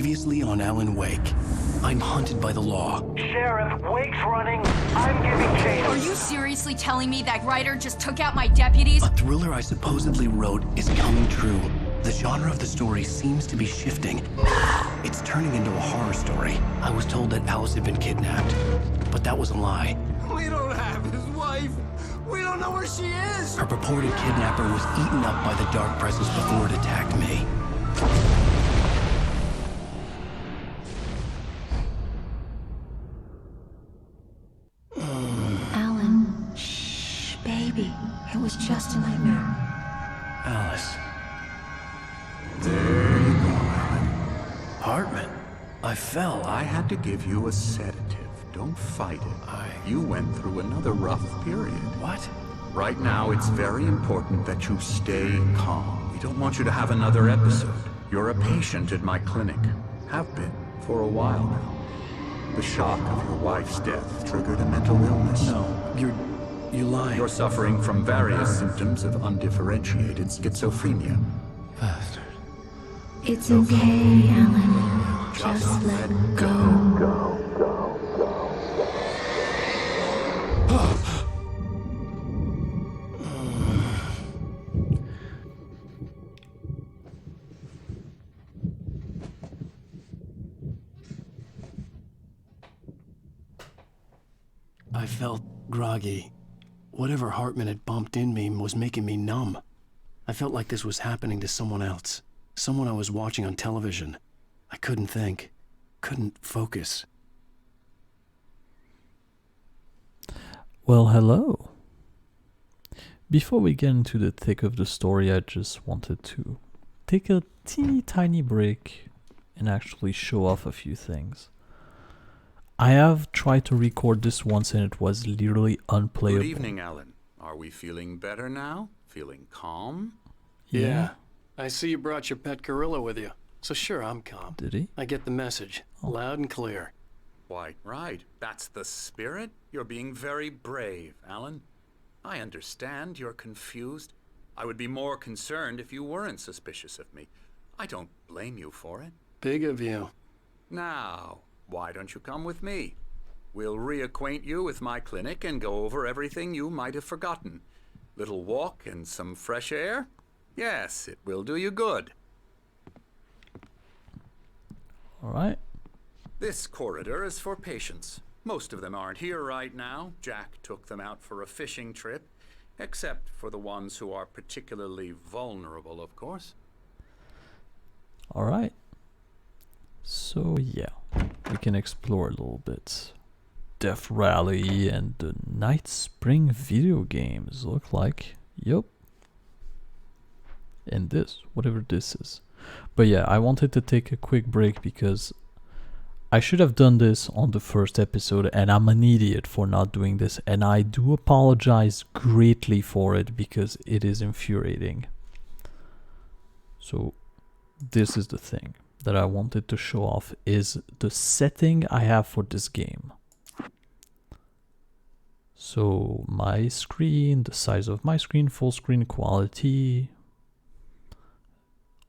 Previously on Alan Wake. I'm hunted by the law. Sheriff, Wake's running. I'm giving chase. Are you seriously telling me that writer just took out my deputies? A thriller I supposedly wrote is coming true. The genre of the story seems to be shifting. It's turning into a horror story. I was told that Alice had been kidnapped, but that was a lie. We don't have his wife. We don't know where she is. Her purported kidnapper was eaten up by the dark presence before it attacked me. Alan, shh, baby. It was just a nightmare. Alice. There you go, Alan. Hartman. I fell. I had to give you a sedative. Don't fight it. You went through another rough period. What? Right now, it's very important that you stay calm. We don't want you to have another episode. You're a patient at my clinic. Have been for a while now. The shock of your wife's death triggered a mental illness. No, you're lying. You're suffering from various symptoms of undifferentiated schizophrenia. Bastard. It's okay, Alan. Just let go. I felt groggy. Whatever Hartman had bumped in me was making me numb. I felt like this was happening to someone else. Someone I was watching on television. I couldn't think. Couldn't focus. Well, hello. Before we get into the thick of the story, I just wanted to take a teeny tiny break and actually show off a few things. I have tried to record this once and it was literally unplayable. Good evening, Alan. Are we feeling better now? Feeling calm? Yeah. I see you brought your pet gorilla with you. So sure, I'm calm. Did he? I get the message. Loud and clear. Why, right. That's the spirit. You're being very brave, Alan. I understand you're confused. I would be more concerned if you weren't suspicious of me. I don't blame you for it. Big of you. Now, why don't you come with me? We'll reacquaint you with my clinic and go over everything you might have forgotten. Little walk and some fresh air? Yes, it will do you good. All right. This corridor is for patients. Most of them aren't here right now. Jack took them out for a fishing trip, except for the ones who are particularly vulnerable, of course. All right. So yeah, we can explore a little bit. Death Rally and the Night Spring video games look like. Yup. And this, whatever this is. But yeah, I wanted to take a quick break because I should have done this on the first episode and I'm an idiot for not doing this, and I do apologize greatly for it because it is infuriating. So this is the thing that I wanted to show off, is the setting I have for this game. So my screen, the size of my screen, full screen quality,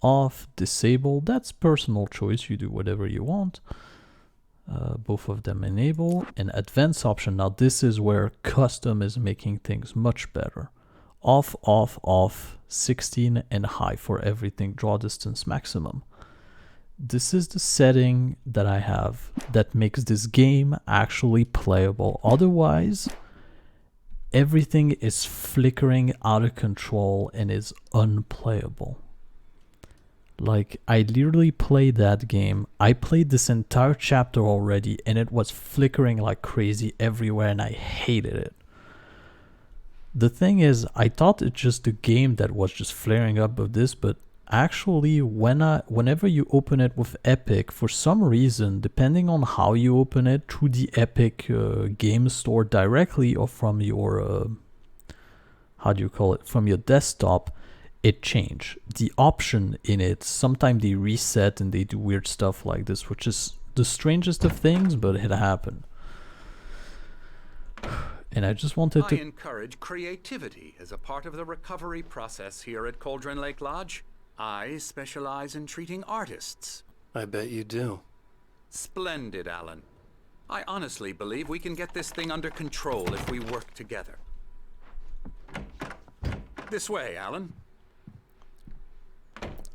off, disable, that's personal choice, you do whatever you want. Both of them enable. And advanced option, now this is where custom is making things much better. Off, off, off, 16 and high for everything, draw distance maximum. This is the setting that I have that makes this game actually playable. Otherwise, everything is flickering out of control and is unplayable. Like, I literally played that game. I played this entire chapter already and it was flickering like crazy everywhere and I hated it. The thing is, I thought it's just the game that was just flaring up with this, but actually whenever you open it with Epic, for some reason, depending on how you open it, through the Epic game store directly or from your, how do you call it, from your desktop, it changed. The option in it, sometimes they reset and they do weird stuff like this, which is the strangest of things, but it happened. And I just wanted to... I encourage creativity as a part of the recovery process here at Cauldron Lake Lodge. I specialize in treating artists. I bet you do. Splendid, Alan. I honestly believe we can get this thing under control if we work together. This way, Alan.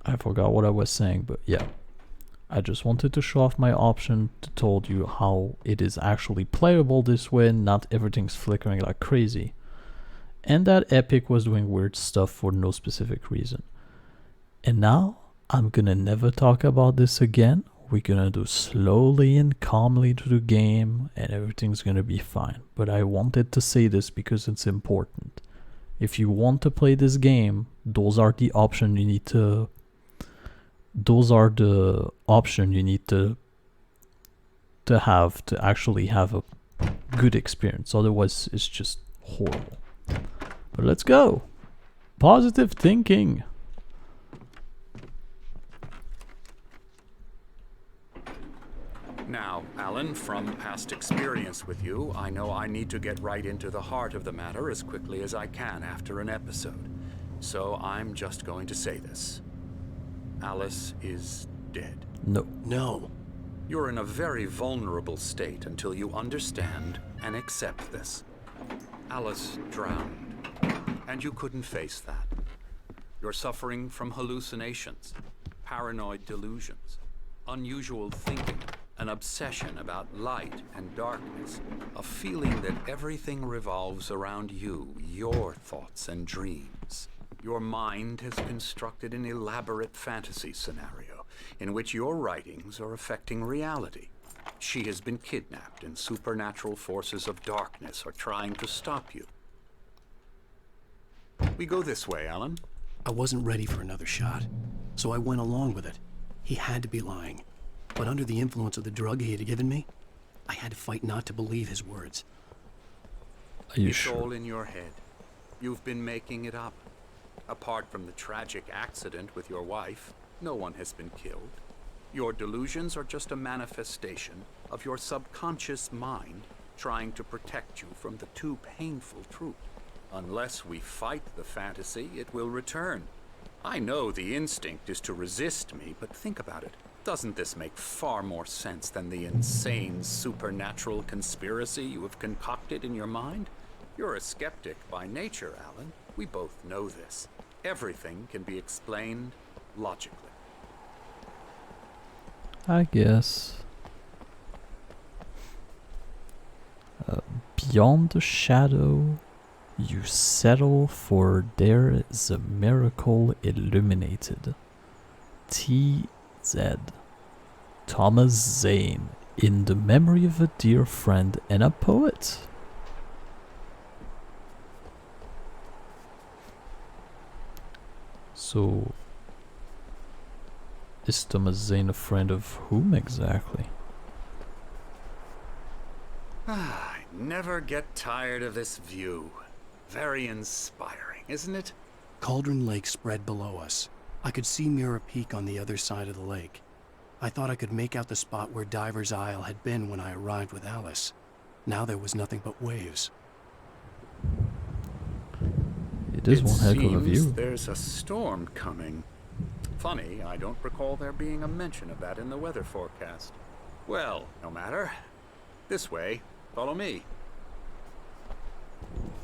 I forgot what I was saying, but yeah. I just wanted to show off my option to told you how it is actually playable this way, not everything's flickering like crazy. And that Epic was doing weird stuff for no specific reason. And now, I'm gonna never talk about this again. We're gonna do slowly and calmly to the game, and everything's gonna be fine. But I wanted to say this because it's important. If you want to play this game, those are the options you need to... Those are the options you need to have to actually have a good experience. Otherwise, it's just horrible. But let's go. Positive thinking. Now, Alan, from past experience with you, I know I need to get right into the heart of the matter as quickly as I can after an episode. So I'm just going to say this. Alice is dead. No. No. You're in a very vulnerable state until you understand and accept this. Alice drowned, and you couldn't face that. You're suffering from hallucinations, paranoid delusions, unusual thinking, an obsession about light and darkness, a feeling that everything revolves around you, your thoughts and dreams. Your mind has constructed an elaborate fantasy scenario in which your writings are affecting reality. She has been kidnapped and supernatural forces of darkness are trying to stop you. We go this way, Alan. I wasn't ready for another shot, so I went along with it. He had to be lying. But under the influence of the drug he had given me, I had to fight not to believe his words. Are you It's sure? all in your head. You've been making it up. Apart from the tragic accident with your wife, no one has been killed. Your delusions are just a manifestation of your subconscious mind trying to protect you from the too painful truth. Unless we fight the fantasy, it will return. I know the instinct is to resist me, but think about it. Doesn't this make far more sense than the insane supernatural conspiracy you have concocted in your mind? You're a skeptic by nature, Alan. We both know this. Everything can be explained logically. I guess. Beyond the shadow, you settle, for there is a miracle illuminated. T.Z. Thomas Zane, in the memory of a dear friend and a poet. So, is Thomas Zane a friend of whom exactly? I never get tired of this view. Very inspiring, isn't it? Cauldron Lake spread below us. I could see Mirror Peak on the other side of the lake. I thought I could make out the spot where Diver's Isle had been when I arrived with Alice. Now there was nothing but waves. It is one heck of a seems view. There's a storm coming. Funny, I don't recall there being a mention of that in the weather forecast. Well, no matter. This way. Follow me.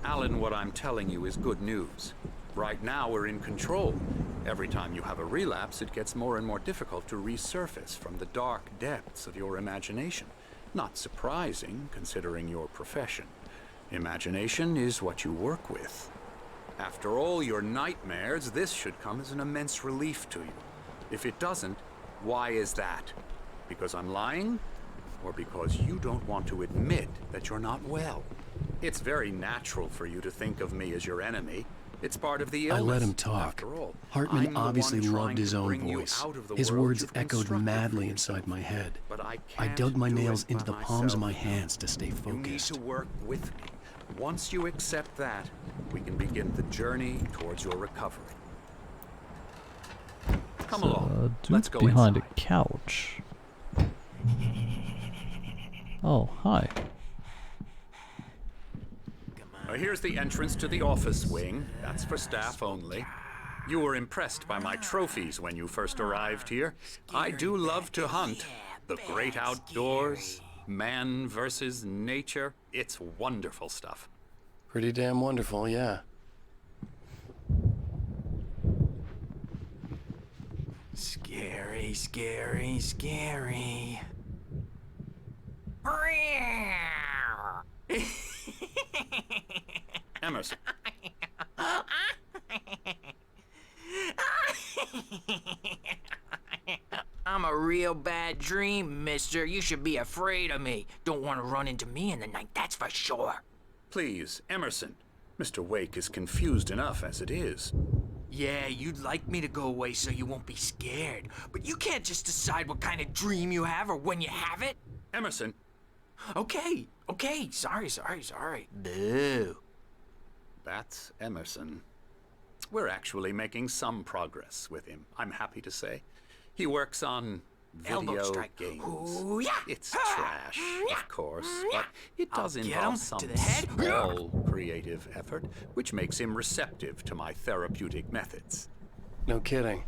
Alan, what I'm telling you is good news. Right now we're in control. Every time you have a relapse, it gets more and more difficult to resurface from the dark depths of your imagination. Not surprising, considering your profession. Imagination is what you work with. After all your nightmares, this should come as an immense relief to you. If it doesn't, why is that? Because I'm lying? Or because you don't want to admit that you're not well? It's very natural for you to think of me as your enemy. It's part of the illness. I let him talk. After all, Hartman I'm the obviously one loved trying his to own bring you voice. out of the His world words you've echoed constructed madly for inside yourself. my head. But I I can't dug my do nails it into by the palms of my myself. hands to stay You need focused. to work with me. Once you accept that, we can begin the journey towards your recovery. Come along. Dude Let's go behind inside. a couch. Oh, hi. Here's the entrance to the office wing. That's for staff only. You were impressed by my trophies when you first arrived here. I do love to hunt. The great outdoors, man versus nature. It's wonderful stuff. Pretty damn wonderful, yeah. Scary, scary, scary. Emerson. I'm a real bad dream, mister. You should be afraid of me. Don't want to run into me in the night, that's for sure. Please, Emerson. Mr. Wake is confused enough as it is. Yeah, you'd like me to go away so you won't be scared. But you can't just decide what kind of dream you have or when you have it. Emerson. Okay, sorry. Boo. That's Emerson. We're actually making some progress with him, I'm happy to say. He works on Elbow video strike. games. Ooh, yeah. It's trash, of course, but it does I'll get involve him some to the head. small creative effort, which makes him receptive to my therapeutic methods. No kidding.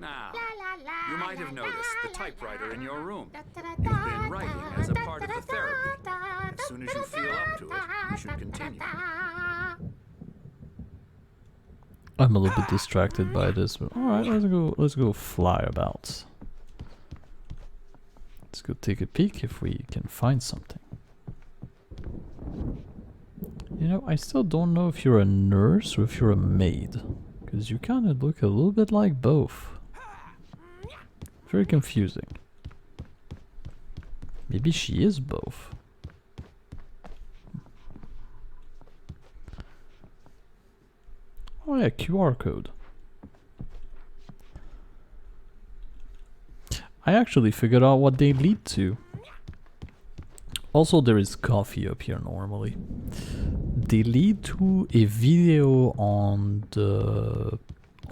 Now, you might have noticed the typewriter in your room. You've been writing as a part of the therapy. As soon as you feel up to it, you should continue. I'm a little bit distracted by this, but alright, let's go fly about. Let's go take a peek if we can find something. You know, I still don't know if you're a nurse or if you're a maid. Because you kind of look a little bit like both. Very confusing. Maybe she is both. Oh yeah, QR code. I actually figured out what they lead to. Also, there is coffee up here normally. They lead to a video on the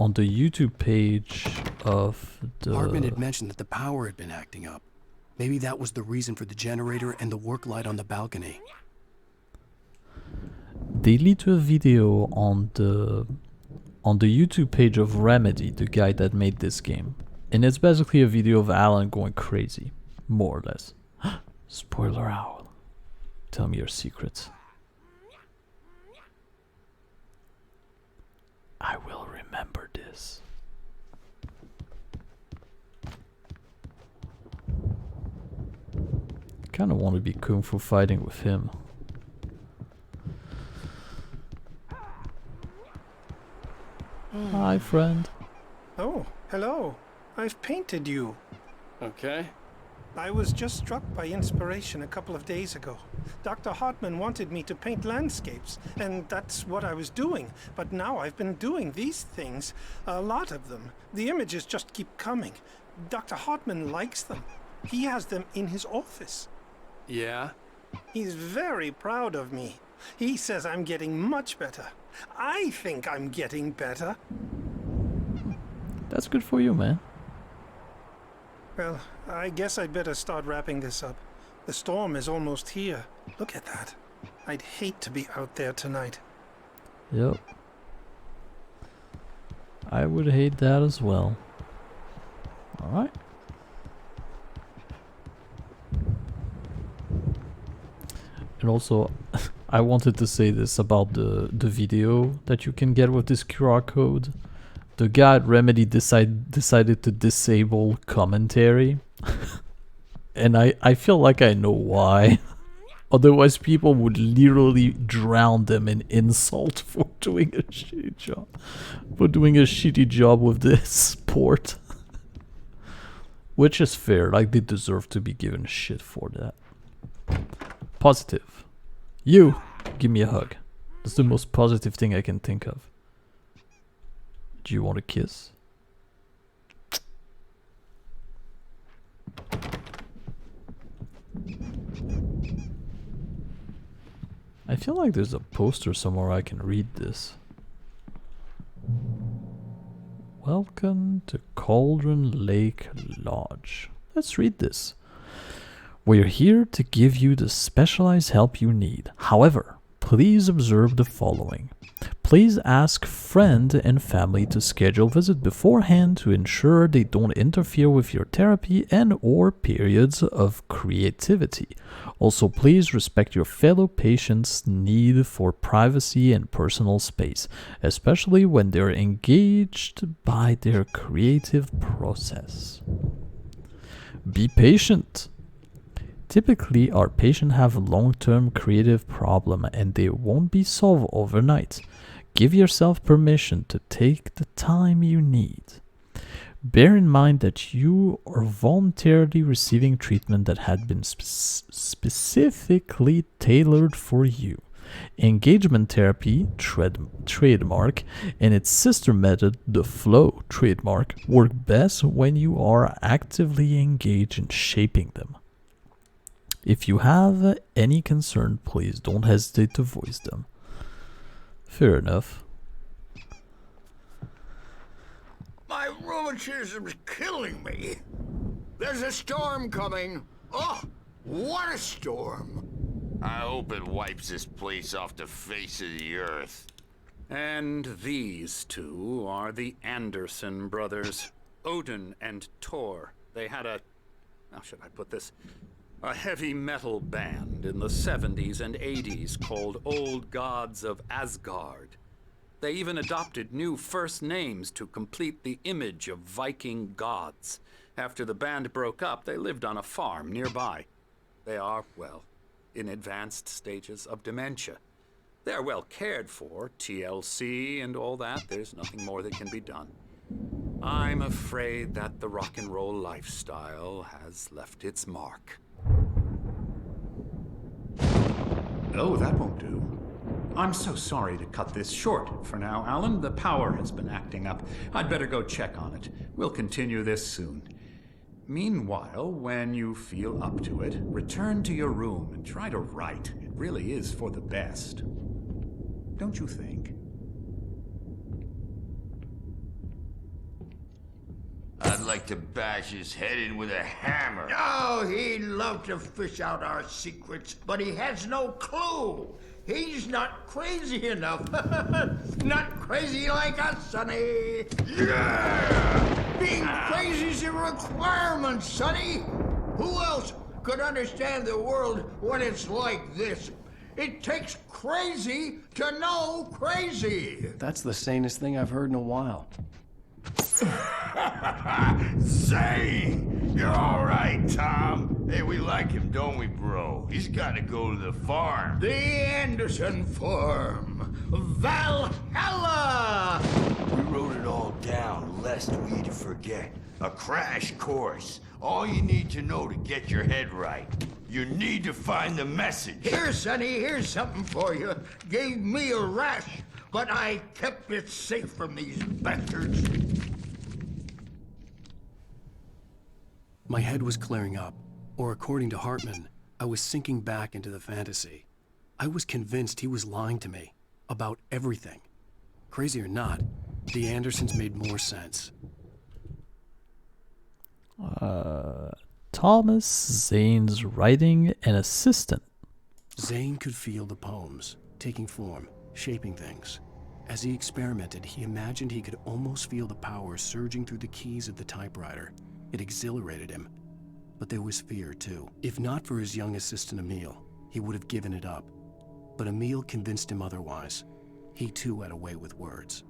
YouTube page of the... Hartman had mentioned that the power had been acting up. Maybe that was the reason for the generator and the work light on the balcony. They lead to a video on the YouTube page of Remedy, the guy that made this game. And it's basically a video of Alan going crazy, more or less. Spoiler owl. Tell me your secrets. I will remember this. Kinda want to be kung fu fighting with him. Hi, friend. Oh, hello. I've painted you. Okay. I was just struck by inspiration a couple of days ago. Dr. Hartman wanted me to paint landscapes, and that's what I was doing. But now I've been doing these things, a lot of them. The images just keep coming. Dr. Hartman likes them. He has them in his office. Yeah? He's very proud of me. He says I'm getting much better. I think I'm getting better. That's good for you, man. Well, I guess I'd better start wrapping this up. The storm is almost here. Look at that. I'd hate to be out there tonight. Yep. I would hate that as well. Alright. And also, I wanted to say this about the video that you can get with this QR code. The guy at Remedy decided to disable commentary. And I feel like I know why. Otherwise people would literally drown them in insult for doing a shitty job. For doing a shitty job with this port. Which is fair, like they deserve to be given shit for that. Positive. You! Give me a hug. That's the most positive thing I can think of. Do you want a kiss? I feel like there's a poster somewhere I can read this. Welcome to Cauldron Lake Lodge. Let's read this. We're here to give you the specialized help you need. However, please observe the following. Please ask friend and family to schedule visit beforehand to ensure they don't interfere with your therapy and or periods of creativity. Also, please respect your fellow patients' need for privacy and personal space, especially when they're engaged by their creative process. Be patient. Typically, our patients have a long-term creative problem and they won't be solved overnight. Give yourself permission to take the time you need. Bear in mind that you are voluntarily receiving treatment that had been specifically tailored for you. Engagement therapy, trademark, and its sister method, the flow, trademark, work best when you are actively engaged in shaping them. If you have any concern, please don't hesitate to voice them. Fair enough. My rheumatism's killing me. There's a storm coming. Oh, what a storm. I hope it wipes this place off the face of the earth. And these two are the Anderson brothers, Odin and Thor. They had how should I put this? A heavy metal band in the 70s and 80s called Old Gods of Asgard. They even adopted new first names to complete the image of Viking gods. After the band broke up, they lived on a farm nearby. They are, well, in advanced stages of dementia. They're well cared for, TLC and all that. There's nothing more that can be done. I'm afraid that the rock and roll lifestyle has left its mark. Oh, that won't do. I'm so sorry to cut this short for now, Alan. The power has been acting up. I'd better go check on it. We'll continue this soon. Meanwhile, when you feel up to it, return to your room and try to write. It really is for the best. Don't you think? I'd like to bash his head in with a hammer. Oh, he'd love to fish out our secrets, but he has no clue. He's not crazy enough. Not crazy like us, Sonny. Yeah! Being crazy's a requirement, Sonny. Who else could understand the world when it's like this? It takes crazy to know crazy. That's the sanest thing I've heard in a while. Zane! You're all right, Tom. Hey, we like him, don't we, bro? He's got to go to the farm. The Anderson farm. Valhalla! We wrote it all down, lest we forget. A crash course. All you need to know to get your head right. You need to find the message. Here, Sonny, here's something for you. Gave me a rash, but I kept it safe from these bastards. My head was clearing up, or according to Hartman, I was sinking back into the fantasy. I was convinced he was lying to me about everything. Crazy or not, the Andersons made more sense. Thomas Zane's writing an assistant. Zane could feel the poems, taking form, shaping things. As he experimented, he imagined he could almost feel the power surging through the keys of the typewriter. It exhilarated him. But there was fear, too. If not for his young assistant Emil, he would have given it up. But Emil convinced him otherwise. He too had a way with words.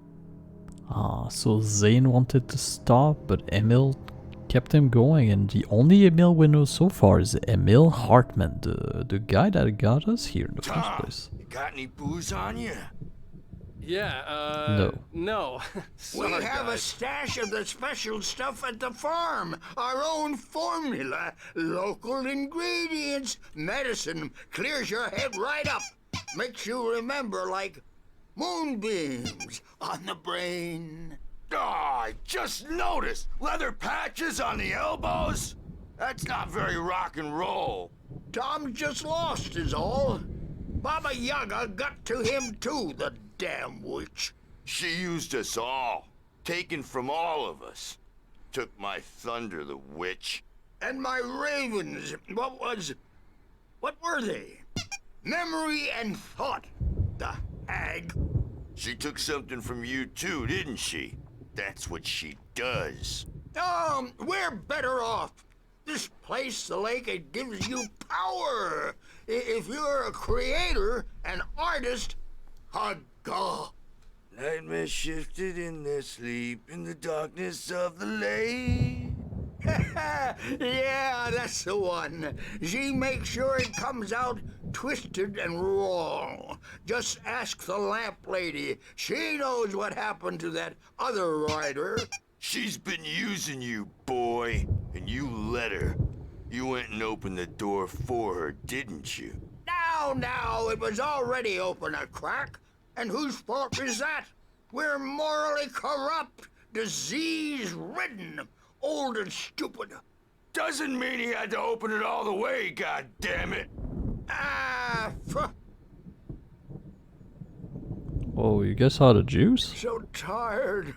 So Zane wanted to stop, but Emil kept him going, and the only Emil we know so far is Emil Hartman, the guy that got us here in the first place. You got any booze on you? Yeah, no. We have a stash of the special stuff at the farm. Our own formula, local ingredients. Medicine clears your head right up. Makes you remember like moonbeams on the brain. Oh, I just noticed. Leather patches on the elbows? That's not very rock and roll. Tom just lost is all. Baba Yaga got to him too, the damn witch. She used us all. taken from all of us. Took my thunder, the witch. And my ravens, what were they? Memory and thought, the hag. She took something from you too, didn't she? That's what she does. We're better off. This place, the lake, it gives you power. If you're a creator, an artist, God. Nightmare shifted in their sleep in the darkness of the lake. Yeah, that's the one. She makes sure it comes out twisted and raw. Just ask the lamp lady. She knows what happened to that other rider. She's been using you, boy, and you let her. You went and opened the door for her, didn't you? Now, it was already open a crack. And whose fault is that? We're morally corrupt, disease-ridden, old and stupid. Doesn't mean he had to open it all the way, goddammit. Oh, you guys saw the juice? So tired.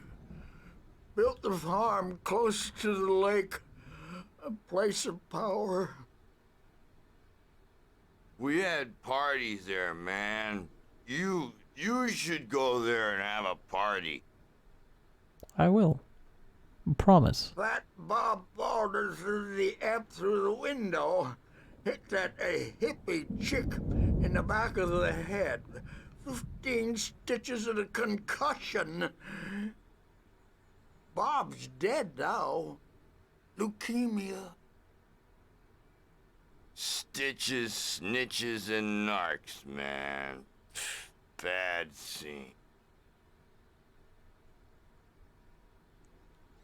Built the farm close to the lake. A place of power. We had parties there, man. You should go there and have a party. I will. Promise. That Bob Balder threw the amp through the window. Hit that hippie chick in the back of the head. 15 stitches and a concussion. Bob's dead now. Leukemia. Stitches, snitches, and narcs, man. Bad scene.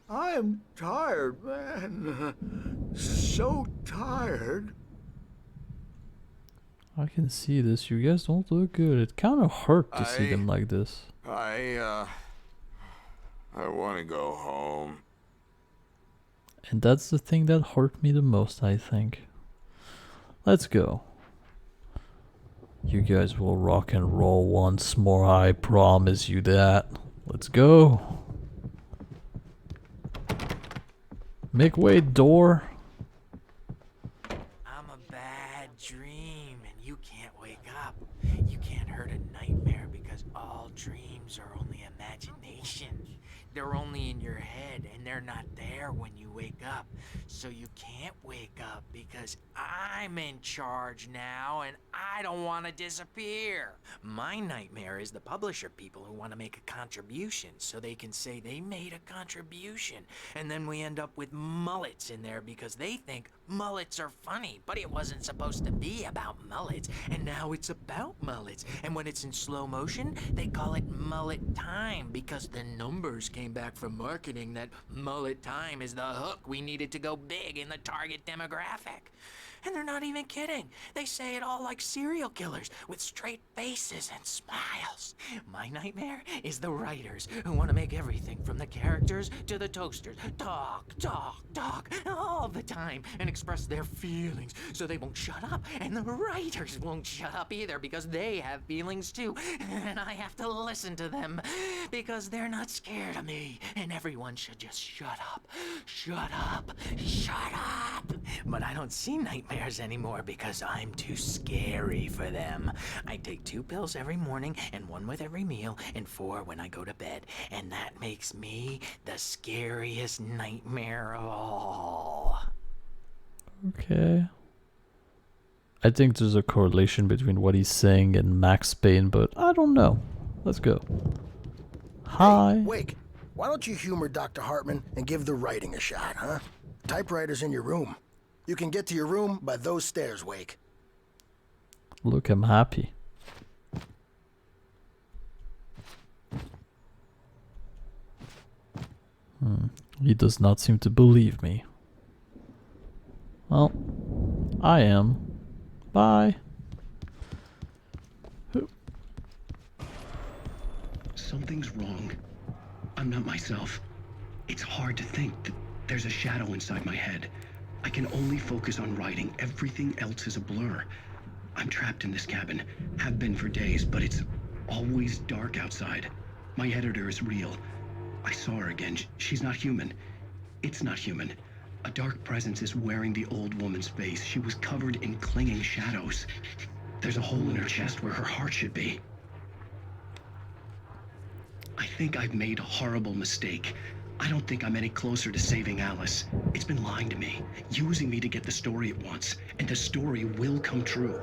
I'm tired, man. So tired. I can see this. You guys don't look good. It kind of hurt to see them like this. I want to go home. And that's the thing that hurt me the most, I think. Let's go. You guys will rock and roll once more, I promise you that. Let's go. Make way, door. I'm a bad dream, and you can't wake up. You can't hurt a nightmare because all dreams are only imagination. They're only in your head, and they're not there when you wake up. So you can't wake up because I'm in charge now, and I don't want to disappear. My nightmare is the publisher people who want to make a contribution so they can say they made a contribution. And then we end up with mullets in there because they think mullets are funny, but it wasn't supposed to be about mullets, and now it's about mullets. And when it's in slow motion, they call it mullet time because the numbers came back from marketing that mullet time is the hook we needed to go big in the target demographic. And they're not even kidding. They say it all like serial killers with straight faces and smiles. My nightmare is the writers who want to make everything from the characters to the toasters talk all the time and express their feelings so they won't shut up. And the writers won't shut up either because they have feelings too. And I have to listen to them because they're not scared of me. And everyone should just shut up. Shut up. Shut up. But I don't see nightmares anymore because I'm too scary for them. I take 2 pills every morning and 1 with every meal and 4 when I go to bed. And that makes me the scariest nightmare of all. Okay. I think there's a correlation between what he's saying and Max Payne, but I don't know. Let's go. Hi. Hey, Wake, why don't you humor Dr. Hartman and give the writing a shot, huh? Typewriter's in your room. You can get to your room by those stairs, Wake. Look, I'm happy. He does not seem to believe me. Well, I am. Bye. Something's wrong. I'm not myself. It's hard to think that there's a shadow inside my head. I can only focus on writing. Everything else is a blur. I'm trapped in this cabin. Have been for days, but it's always dark outside. My editor is real. I saw her again. She's not human. It's not human. A dark presence is wearing the old woman's face. She was covered in clinging shadows. There's a hole in her chest where her heart should be. I think I've made a horrible mistake. I don't think I'm any closer to saving Alice. It's been lying to me, using me to get the story it wants, and the story will come true.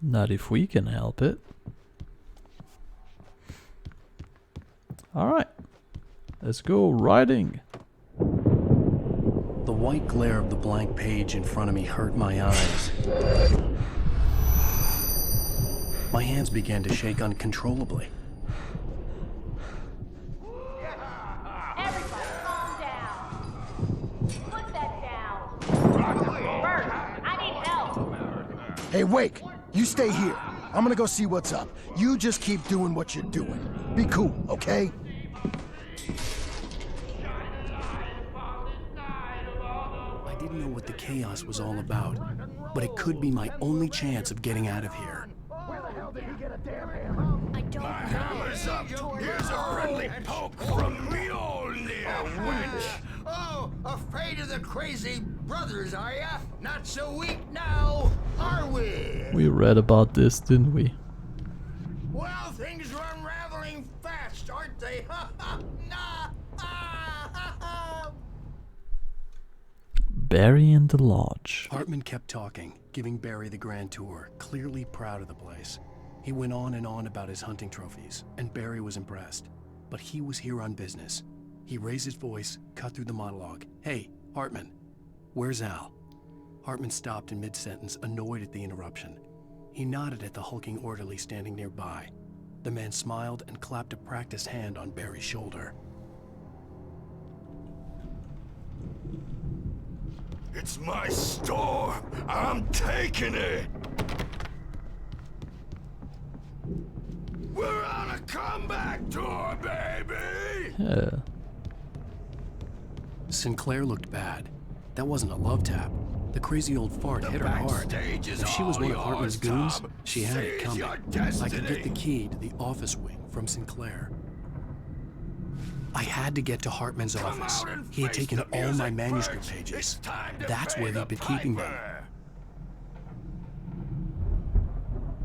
Not if we can help it. Alright. Let's go writing. The white glare of the blank page in front of me hurt my eyes. My hands began to shake uncontrollably. Everybody, calm down. Put that down. Bert, I need help. Hey, Wake, you stay here. I'm gonna go see what's up. You just keep doing what you're doing. Be cool, okay? I didn't know what the chaos was all about, but it could be my only chance of getting out of here. I don't know. Hammer's up. Here's a friendly poke from Mjolnir, wench. Oh, afraid of the crazy brothers, are ya? Not so weak now, are we? We read about this, didn't we? Well, things are unraveling fast, aren't they? Ha ha! Nah! Ah, ha, ha. Barry in the lodge. Hartman kept talking, giving Barry the grand tour, clearly proud of the place. He went on and on about his hunting trophies, and Barry was impressed. But he was here on business. He raised his voice, cut through the monologue. Hey, Hartman, where's Al? Hartman stopped in mid-sentence, annoyed at the interruption. He nodded at the hulking orderly standing nearby. The man smiled and clapped a practiced hand on Barry's shoulder. It's my storm. I'm taking it. We're on a comeback tour, baby. Yeah. Sinclair looked bad. That wasn't a love tap. The crazy old fart hit her hard. If she was one of Hartman's goons, she had it coming. I could get the key to the office wing from Sinclair. I had to get to Hartman's office. He had taken all my manuscript pages. That's where they'd been keeping them.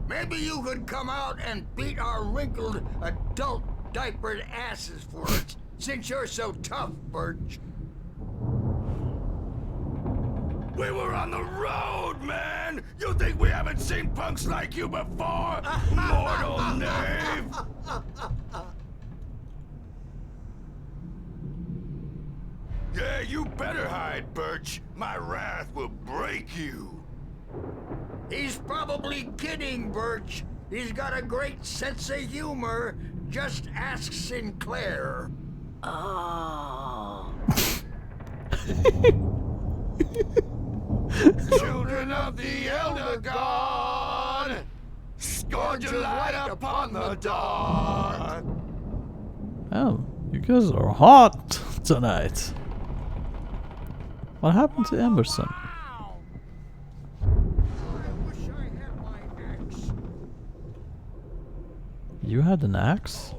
Maybe you could come out and beat our wrinkled adult diapered asses for us, since you're so tough, Birch. We were on the road, man! You think we haven't seen punks like you before? Mortal knave! Yeah, you better hide, Birch. My wrath will break you. He's probably kidding, Birch. He's got a great sense of humor. Just ask Sinclair. Oh. Children of the Elder God, scourge your light upon the dawn. Oh, you guys are hot tonight. What happened to Emerson? You had an axe?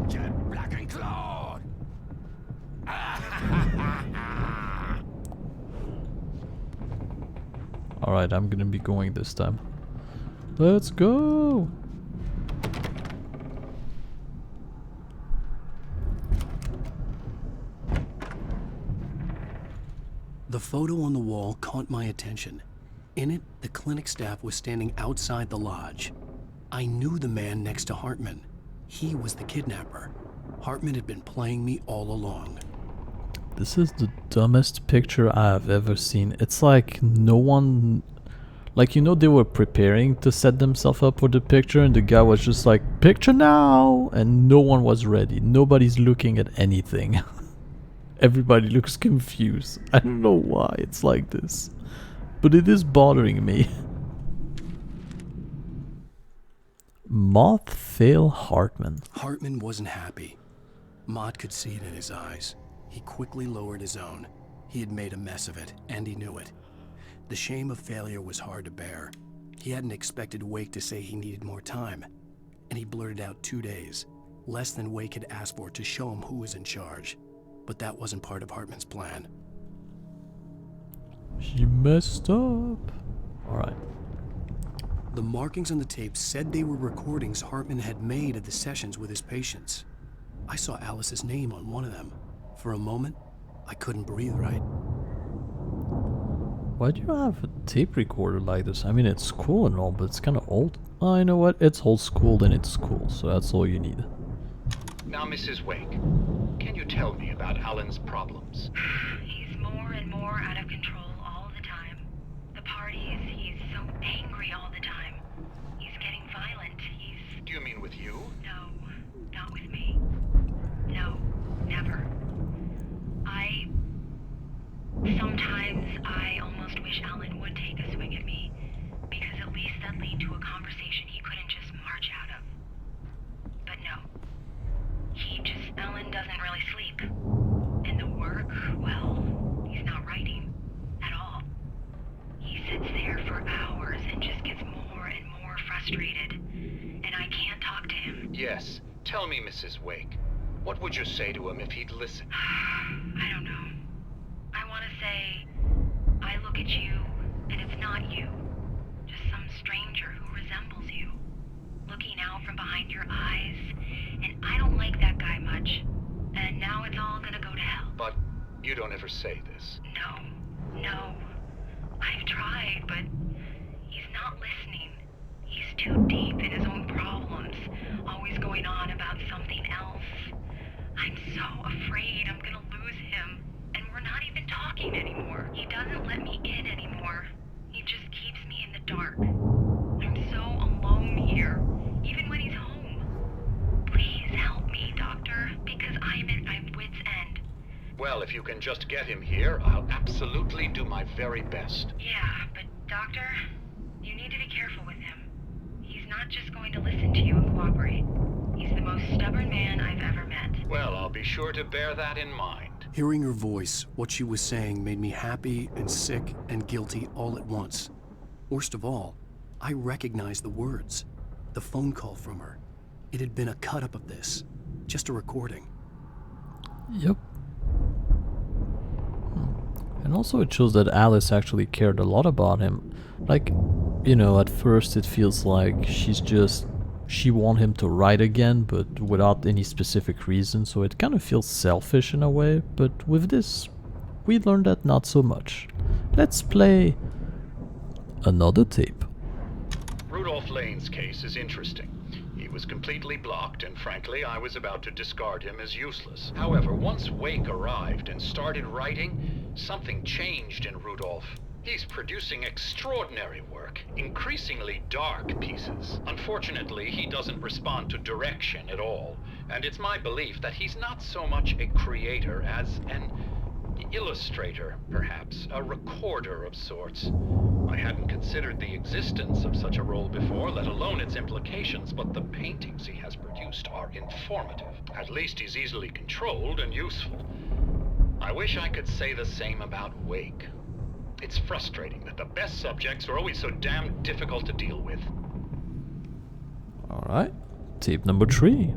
Jet black and clawed. Alright, I'm gonna be going this time. Let's go! The photo on the wall caught my attention. In it, the clinic staff was standing outside the lodge. I knew the man next to Hartman. He was the kidnapper. Hartman had been playing me all along. This is the dumbest picture I have ever seen. It's like no one... Like, you know, they were preparing to set themselves up for the picture and the guy was just like, picture now! And no one was ready. Nobody's looking at anything. Everybody looks confused. I don't know why it's like this. But it is bothering me. Moth Fail Hartman. Hartman wasn't happy. Mott could see it in his eyes. He quickly lowered his own. He had made a mess of it, and he knew it. The shame of failure was hard to bear. He hadn't expected Wake to say he needed more time. and he blurted out 2 days, less than Wake had asked for to show him who was in charge. But that wasn't part of Hartman's plan. He messed up. Alright. The markings on the tape said they were recordings Hartman had made of the sessions with his patients. I saw Alice's name on one of them. For a moment, I couldn't breathe right. Why do you have a tape recorder like this? I mean, it's cool and all, but it's kind of old. Oh, you know what? It's old school, then it's cool, so that's all you need. Now, Mrs. Wake, can you tell me about Alan's problems? He's more and more out of control all the time. The parties, he's so angry all the time. He's getting violent. Do you mean with you? No, not with me. No, never. Sometimes I almost wish Alan would take a swing at me, because at least that'd lead to a conversation he couldn't just march out of. But no. Alan doesn't really sleep. And the work, well, he's not writing at all. He sits there for hours and just gets more and more frustrated. And I can't talk to him. Yes. Tell me, Mrs. Wake. What would you say to him if he'd listen? I don't know. I want to say, I look at you, and it's not you. Just some stranger who resembles you. Looking out from behind your eyes, and I don't like that guy much. And now it's all gonna go to hell. But you don't ever say this. No. I've tried, but he's not listening. He's too deep in his own problems, always going on about something else. I'm so afraid I'm gonna lose him, and we're not even talking anymore. He doesn't let me in anymore. He just keeps me in the dark. I'm so alone here, even when he's home. Please help me, Doctor, because I'm at my wit's end. Well, if you can just get him here, I'll absolutely do my very best. Yeah, but Doctor, you need to be careful with him. He's not just going to listen to you and cooperate. He's the most stubborn man I've ever met. Well, I'll be sure to bear that in mind. Hearing her voice, what she was saying made me happy and sick and guilty all at once. Worst of all, I recognized the words. The phone call from her. It had been a cut-up of this. Just a recording. Yep. And also it shows that Alice actually cared a lot about him. Like, you know, at first it feels like she wants him to write again, but without any specific reason, so it kind of feels selfish in a way, but with this, we learned that not so much. Let's play another tape. Rudolph Lane's case is interesting. He was completely blocked, and frankly, I was about to discard him as useless. However, once Wake arrived and started writing, something changed in Rudolph. He's producing extraordinary work, increasingly dark pieces. Unfortunately, he doesn't respond to direction at all, and it's my belief that he's not so much a creator as an illustrator, perhaps, a recorder of sorts. I hadn't considered the existence of such a role before, let alone its implications, but the paintings he has produced are informative. At least he's easily controlled and useful. I wish I could say the same about Wake. It's frustrating that the best subjects are always so damn difficult to deal with. Alright, tape number 3.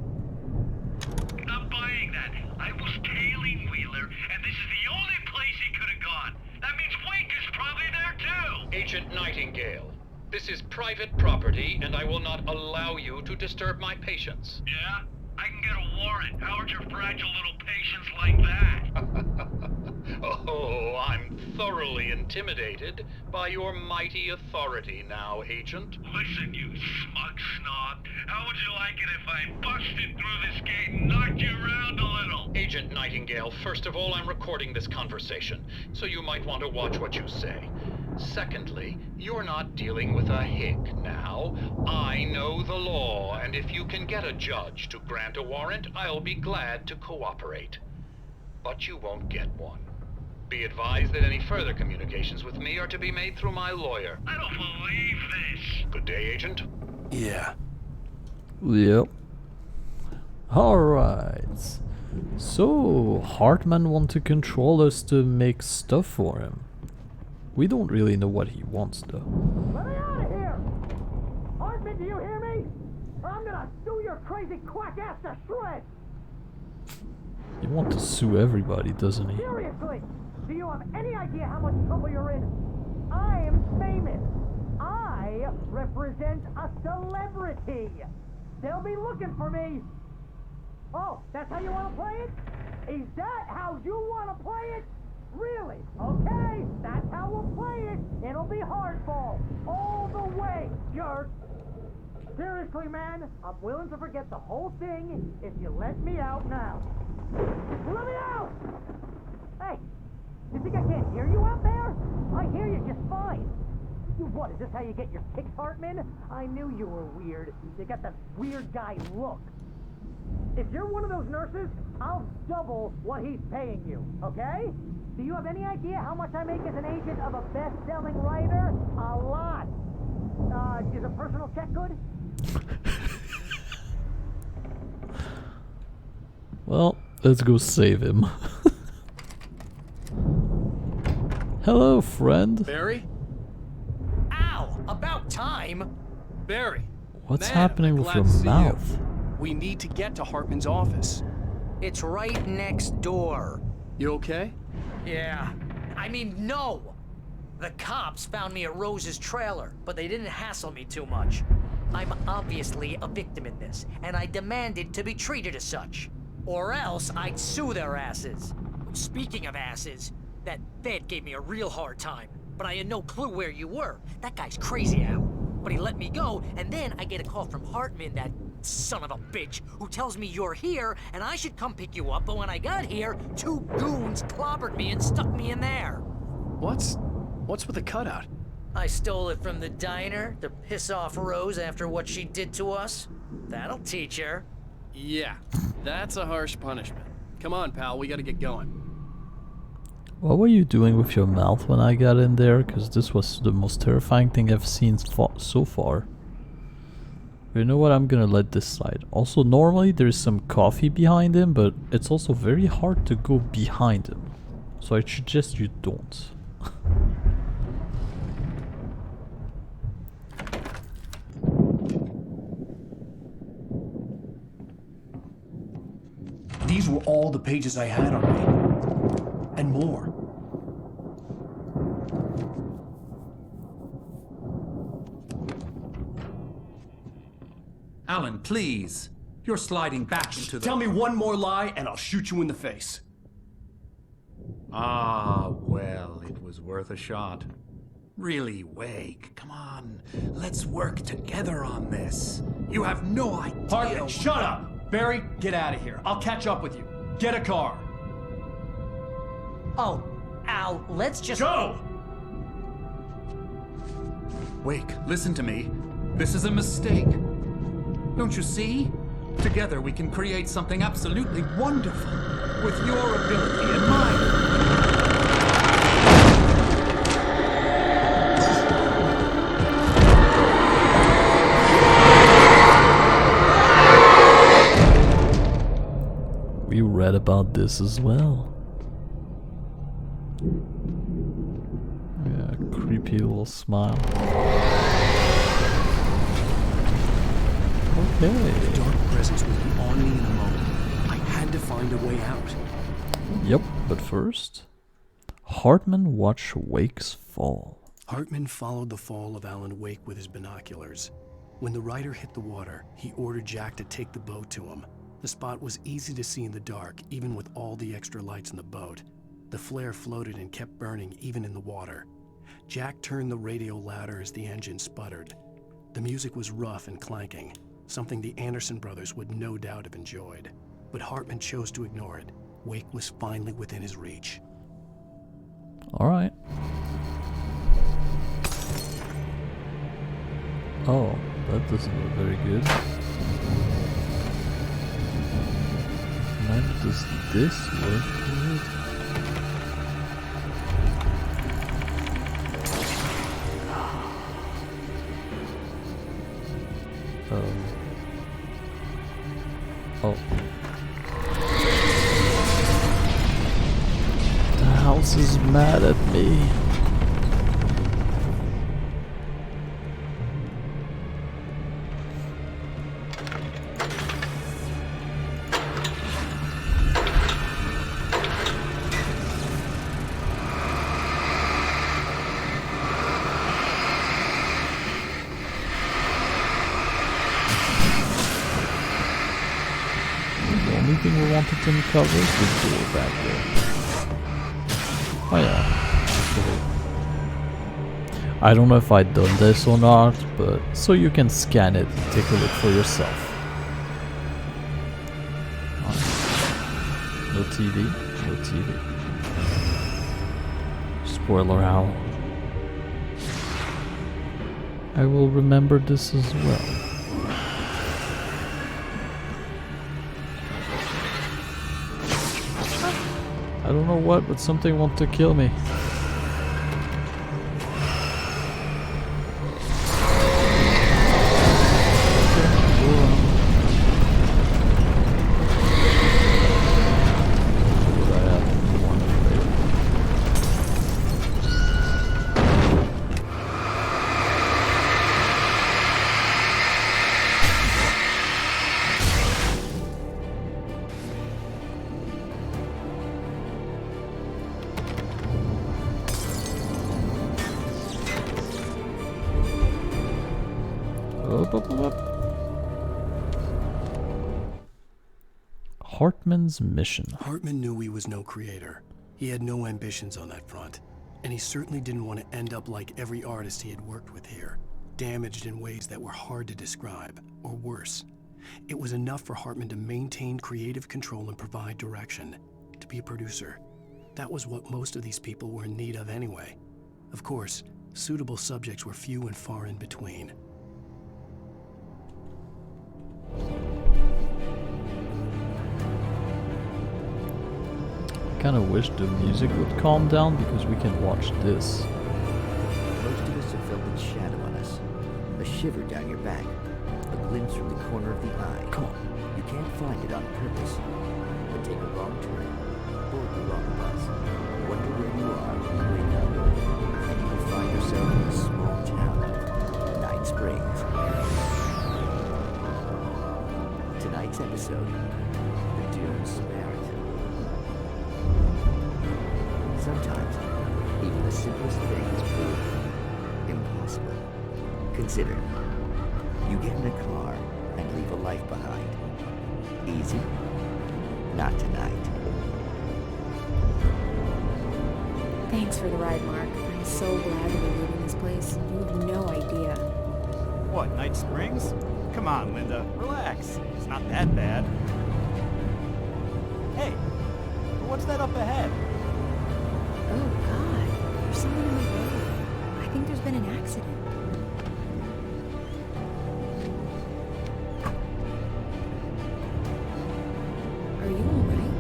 Not buying that. I was tailing Wheeler, and this is the only place he could have gone. That means Wake is probably there too! Agent Nightingale, this is private property, and I will not allow you to disturb my patients. Yeah? I can get a warrant. How'd your fragile little patients like that? Oh, I'm thoroughly intimidated by your mighty authority now, Agent. Listen, you smug snob. How would you like it if I busted through this gate and knocked you around a little? Agent Nightingale, first of all, I'm recording this conversation, so you might want to watch what you say. Secondly, you're not dealing with a hick now. I know the law, and if you can get a judge to grant a warrant, I'll be glad to cooperate. But you won't get one. Be advised that any further communications with me are to be made through my lawyer. I don't believe this. Good day, Agent. Yeah. Yep. Alright. So, Hartman wants to control us to make stuff for him. We don't really know what he wants though. Let me out of here! Hartman, do you hear me? or I'm gonna sue your crazy quack ass to shreds! He wants to sue everybody, doesn't he? Seriously! Do you have any idea how much trouble you're in? I am famous! I represent a celebrity! They'll be looking for me! Oh, that's how you want to play it? Is that how you want to play it? Really? Okay, that's how we'll play it. It'll be hardball. All the way, jerk. Seriously, man, I'm willing to forget the whole thing if you let me out now. Let me out! Hey, you think I can't hear you out there? I hear you just fine. You what, is this how you get your kicks, Hartman? I knew you were weird. You got that weird guy look. If you're one of those nurses, I'll double what he's paying you, okay? Do you have any idea how much I make as an agent of a best-selling writer? A lot. Is a personal check good? Well, let's go save him. Hello, friend. Barry? Ow! About time! Barry! What's Man, happening I'm with glad your to see you. mouth? We need to get to Hartman's office. It's right next door. You okay? Yeah. I mean, no! The cops found me at Rose's trailer, but they didn't hassle me too much. I'm obviously a victim in this, and I demanded to be treated as such. Or else I'd sue their asses. Speaking of asses, that Fed gave me a real hard time, but I had no clue where you were. That guy's crazy, Al. But he let me go, and then I get a call from Hartman, that son of a bitch, who tells me you're here and I should come pick you up, but when I got here, 2 goons clobbered me and stuck me in there. What's with the cutout? I stole it from the diner to piss off Rose after what she did to us. That'll teach her. Yeah, that's a harsh punishment. Come on, pal, we gotta get going. What were you doing with your mouth when I got in there? Because this was the most terrifying thing I've seen so far. You know what? I'm gonna let this slide. Also, normally there's some coffee behind him, but it's also very hard to go behind him. So I suggest you don't. These were all the pages I had on me. And more. Alan, please. You're sliding back into the... Tell me one more lie and I'll shoot you in the face. Ah, well, it was worth a shot. Really, Wake, come on. Let's work together on this. You have no idea... Hartman, shut up! Barry, get out of here. I'll catch up with you. Get a car. Oh, Al, let's just... Go! Wake, listen to me. This is a mistake. Don't you see? Together we can create something absolutely wonderful. With your ability and mine. We read about this as well. Yeah, creepy little smile. Okay. The dark presence would be on me in a moment. I had to find a way out. Yep, but first, Hartman watched Wake's fall. Hartman followed the fall of Alan Wake with his binoculars. When the rider hit the water, he ordered Jack to take the boat to him. The spot was easy to see in the dark, even with all the extra lights in the boat. The flare floated and kept burning even in the water. Jack turned the radio louder as the engine sputtered. The music was rough and clanking, something the Anderson brothers would no doubt have enjoyed. But Hartman chose to ignore it. Wake was finally within his reach. Alright. Oh, that doesn't look very good. Neither does this look good. Oh. The house is mad at me. thing we wanted to uncover is the door back there. Oh yeah, actually. I don't know if I'd done this or not, but so you can scan it and take a look for yourself. No TV, no TV. Spoiler owl. I will remember this as well. I don't know what, but something wants to kill me. Hartman's mission. Hartman knew he was no creator. He had no ambitions on that front. And he certainly didn't want to end up like every artist he had worked with here, damaged in ways that were hard to describe, or worse. It was enough for Hartman to maintain creative control and provide direction, to be a producer. That was what most of these people were in need of anyway. Of course, suitable subjects were few and far in between. I kind of wish the music would calm down because we can watch this. Most of us have felt its shadow on us. A shiver down your back. A glimpse from the corner of the eye. Come on. You can't find it on purpose. But take a wrong turn, board the wrong bus, wonder where you are when you wake up, and you will find yourself in a small town of Night Springs. Tonight's episode, The Doomed Samaritan. Sometimes, even the simplest things prove impossible. Consider, you get in a car and leave a life behind. Easy? Not tonight. Thanks for the ride, Mark. I'm so glad to be leaving this place. You have no idea. What, Night Springs? Come on, Linda, relax. It's not that bad. Hey, what's that up ahead? Oh, God. There's someone in the road. I think there's been an accident. Are you alright?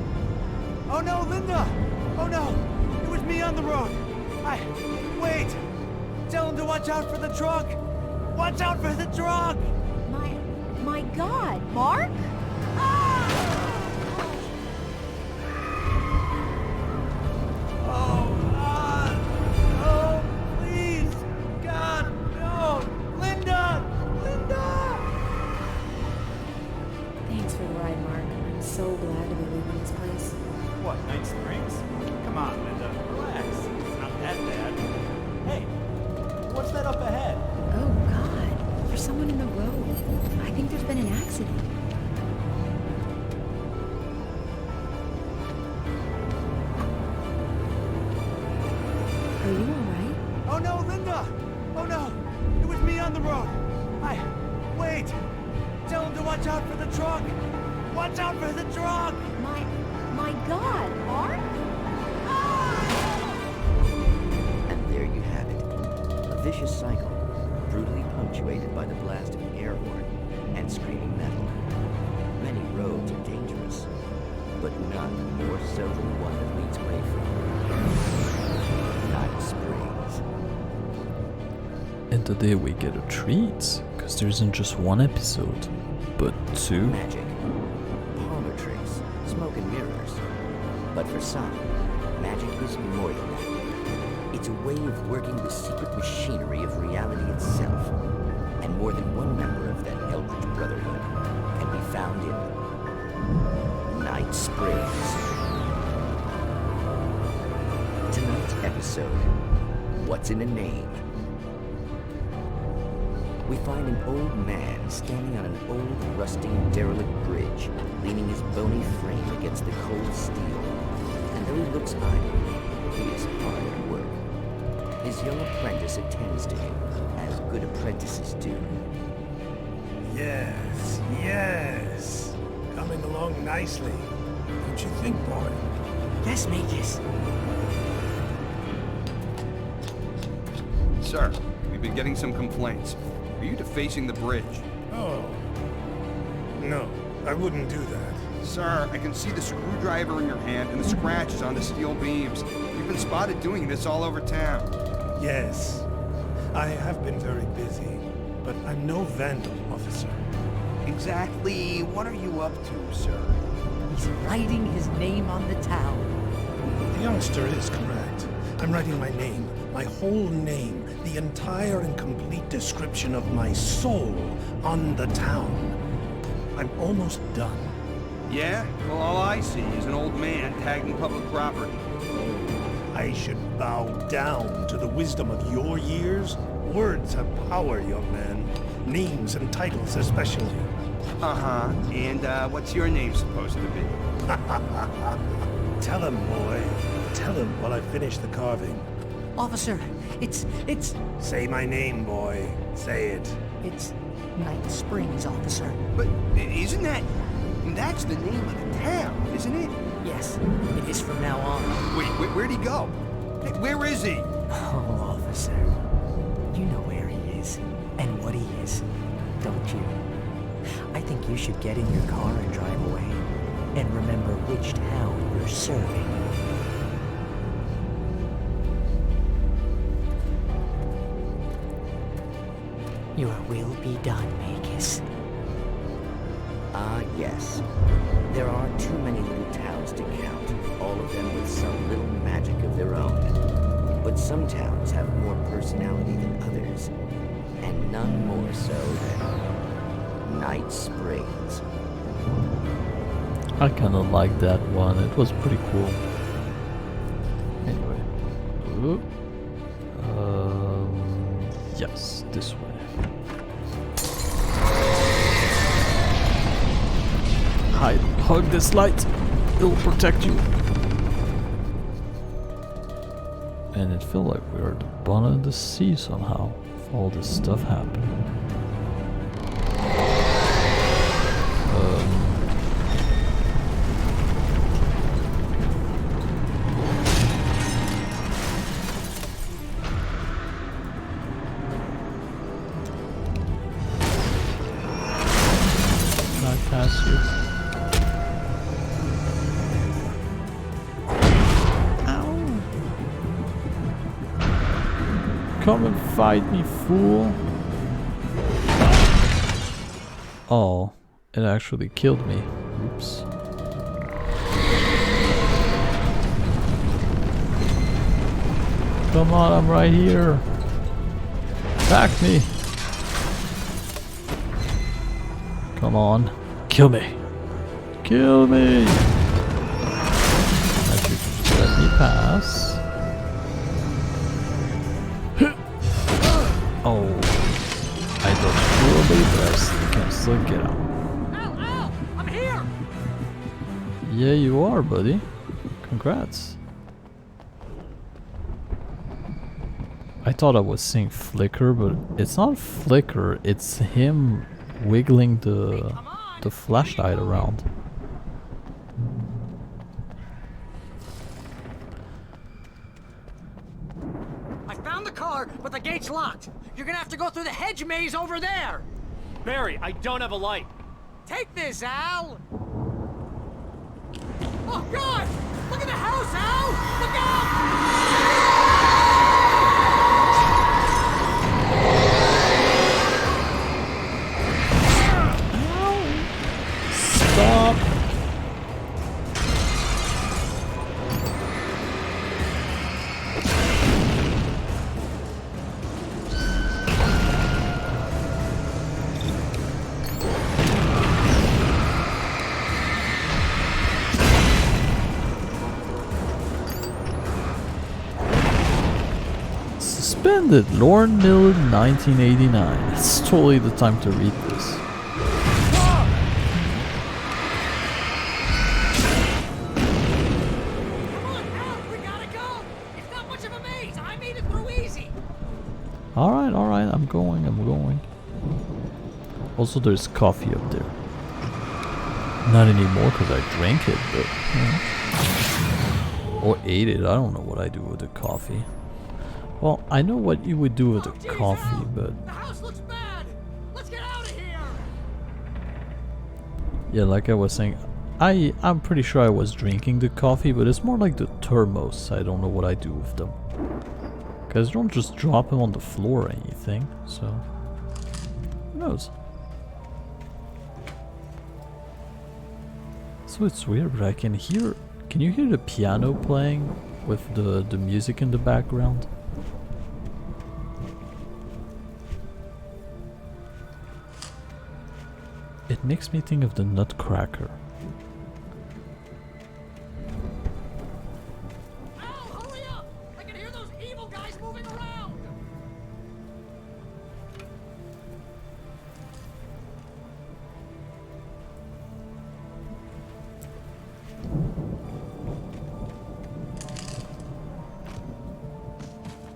Oh no, Linda! Oh no! It was me on the road! Wait! Tell him to watch out for the truck! Watch out for the truck! My God, Mark? Vicious cycle, brutally punctuated by the blast of an air horn and screaming metal. Many roads are dangerous, but none more so than one that leads away from Night Springs. And today we get a treat, because there isn't just one episode, but two. Magic, parlor tricks, smoke and mirrors. But for some, magic is more than that. It's a way of working the secret machinery of reality itself. And more than one member of that Eldritch Brotherhood can be found in Night Springs. Tonight's episode, What's in a Name? We find an old man standing on an old, rusting, derelict bridge, leaning his bony frame against the cold steel. And though he looks idle, he is hard at work. His young apprentice attends to him, as good apprentices do. Yes, yes. Coming along nicely. Don't you think, boy? Yes, Magus. Sir, we've been getting some complaints. Are you defacing the bridge? Oh. No, I wouldn't do that. Sir, I can see the screwdriver in your hand and the scratches on the steel beams. You've been spotted doing this all over town. Yes, I have been very busy, but I'm no vandal, officer. Exactly what are you up to, sir? He's writing his name on the town. The youngster is correct. I'm writing my name, my whole name, the entire and complete description of my soul on the town. I'm almost done. Yeah? Well, all I see is an old man tagged in public property. I should bow down to the wisdom of your years. Words have power, young man. Names and titles especially. Uh-huh. And, what's your name supposed to be? Tell him, boy. Tell him while I finish the carving. Officer, it's... Say my name, boy. Say it. It's Night Springs, officer. But isn't that... That's the name of the town, isn't it? Yes, it is from now on. Wait, where'd he go? Hey, where is he? Oh, officer. You know where he is, and what he is, don't you? I think you should get in your car and drive away, and remember which town you're serving. Your will be done, Magus. Ah, yes. There are too many little towns to count, all of them with some little magic of their own. But some towns have more personality than others, and none more so than Night Springs. I kind of like that one. It was pretty cool. Anyway. Yes, this way. Hide. Hug this light. It'll protect you. And it felt like we were at the bottom of the sea somehow. With all this stuff happening. Can I pass you? Come and fight me, fool. Oh, it actually killed me. Oops. Come on, I'm right here. Attack me. Come on. Kill me. Kill me. I should just let me pass. Oh, I don't really, but I can still get out. Al! I'm here! Yeah, you are, buddy. Congrats. I thought I was seeing flicker, but it's not flicker, it's him wiggling the flashlight around. I found the car, but the gate's locked. You're gonna have to go through the hedge maze over there. Barry, I don't have a light. Take this, Al. Oh, God! Look at the house, Al! Look Stop! Suspended, Lorne Miller, 1989. It's totally the time to read this. Alright, I'm going. Also, there's coffee up there. Not anymore because I drank it, but... Or ate it, I don't know what I do with the coffee. Well, I know what you would do with the coffee, but... The house looks bad! Let's get out of here! Yeah, like I was saying, I'm pretty sure I was drinking the coffee, but it's more like the thermos. I don't know what I do with them. Because you don't just drop them on the floor or anything, so... Who knows? So it's weird, but I can hear... Can you hear the piano playing with the music in the background? It makes me think of the Nutcracker.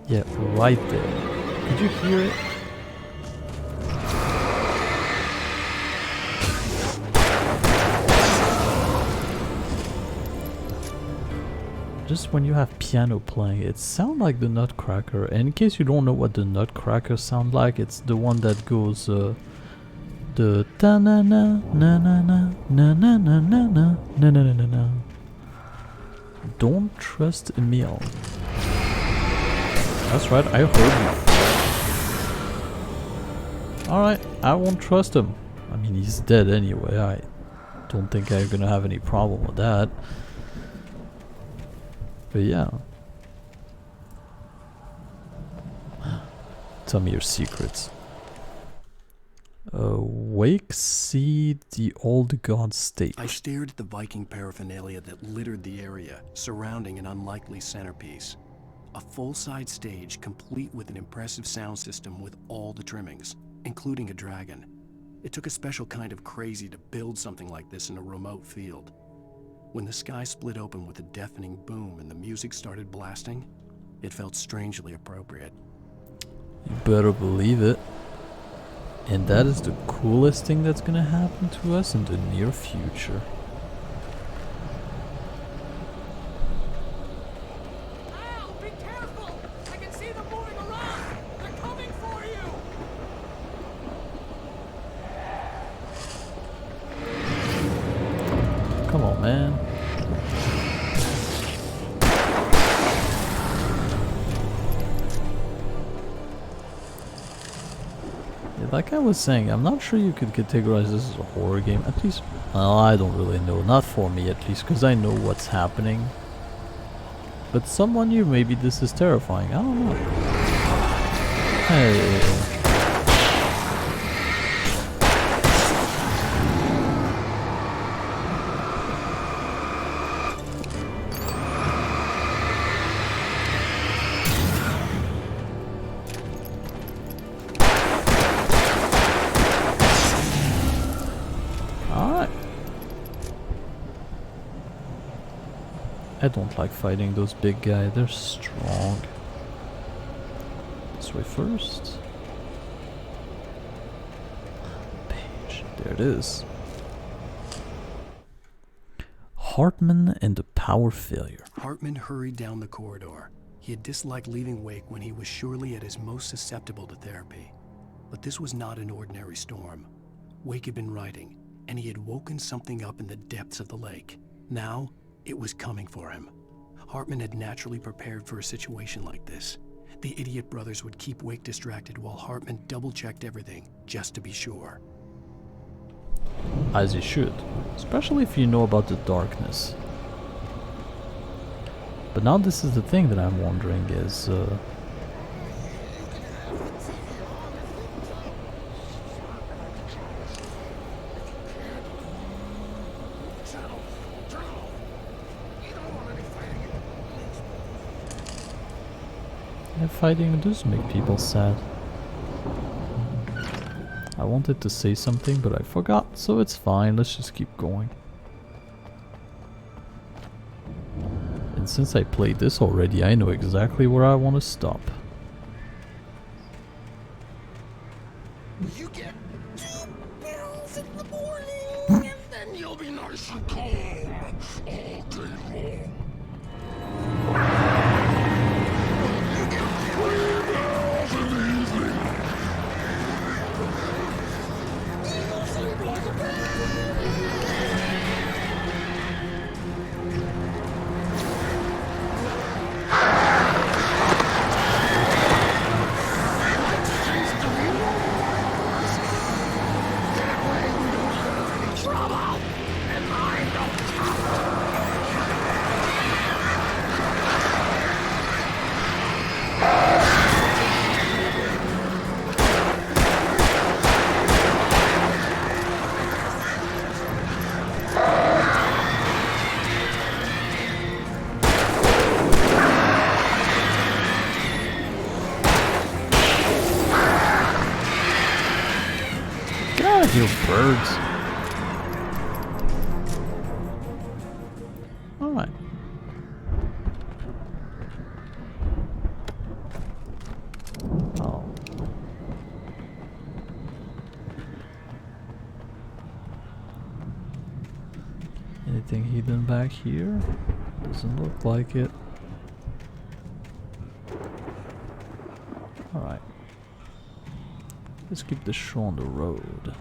Yeah, right there. Could you hear it? Just when you have piano playing, it sounds like the Nutcracker. And in case you don't know what the Nutcracker sound like, it's the one that goes the ta na na na na na na na na na na na na na na. Don't trust Emil. That's right, I heard you. Alright, I won't trust him. I mean, he's dead anyway. I don't think I'm gonna have any problem with that. But yeah. Tell me your secrets. Wake, see the old god stage. I stared at the Viking paraphernalia that littered the area, surrounding an unlikely centerpiece. A full-size stage complete with an impressive sound system with all the trimmings, including a dragon. It took a special kind of crazy to build something like this in a remote field. When the sky split open with a deafening boom and the music started blasting, it felt strangely appropriate. You better believe it. And that is the coolest thing that's gonna happen to us in the near future. Come on, man. Yeah, like I was saying, I'm not sure you could categorize this as a horror game. At least, well, I don't really know. Not for me, at least, because I know what's happening. But someone new, maybe this is terrifying. I don't know. Hey. I don't like fighting those big guys, they're strong. This way first. Page, there it is. Hartman and the power failure. Hartman hurried down the corridor. He had disliked leaving Wake when he was surely at his most susceptible to therapy. But this was not an ordinary storm. Wake had been writing, and he had woken something up in the depths of the lake. Now, it was coming for him. Hartman had naturally prepared for a situation like this. The idiot brothers would keep Wake distracted while Hartman double-checked everything, just to be sure. As you should, especially if you know about the darkness. But now this is the thing that I'm wondering is... Fighting does make people sad. I wanted to say something, but I forgot, so it's fine. Let's just keep going. And since I played this already, I know exactly where I want to stop. You get 2 pills in the morning, and then you'll be nice and calm all day long. You get 3 pills in the evening. You'll sleep like a God, you birds. Alright. Oh. Anything hidden back here? Doesn't look like it. Alright. Let's keep the show on the road.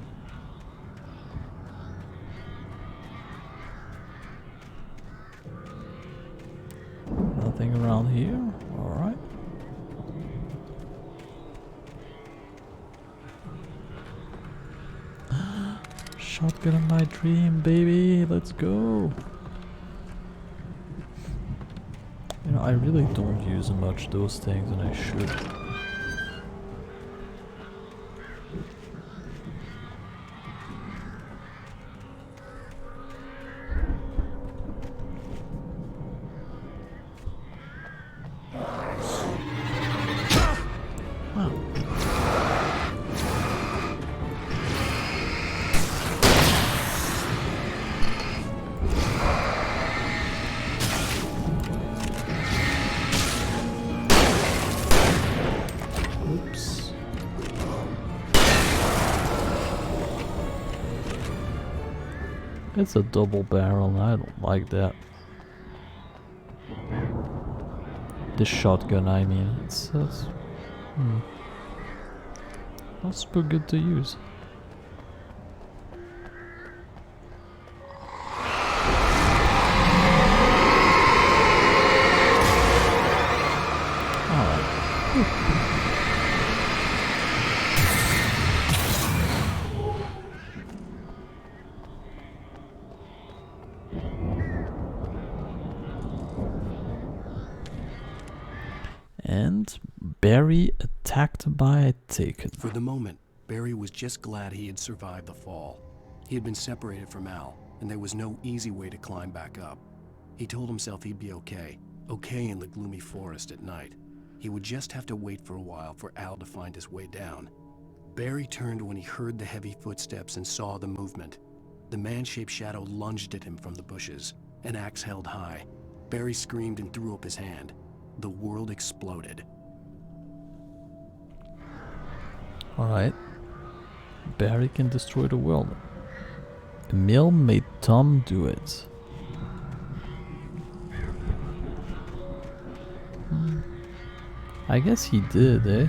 Nothing around here? Alright. Shotgun of my dream, baby! Let's go! You know, I really don't use much those things, and I should. Oops. It's a double barrel and I don't like that. This shotgun, I mean, it's not super good to use. And Barry attacked by a taken. For the moment, Barry was just glad he had survived the fall. He had been separated from Al, and there was no easy way to climb back up. He told himself he'd be okay in the gloomy forest at night. He would just have to wait for a while for Al to find his way down. Barry turned when he heard the heavy footsteps and saw the movement. The man-shaped shadow lunged at him from the bushes, an axe held high. Barry screamed and threw up his hand. The world exploded. Alright. Barry can destroy the world. Emil made Tom do it. I guess he did, eh?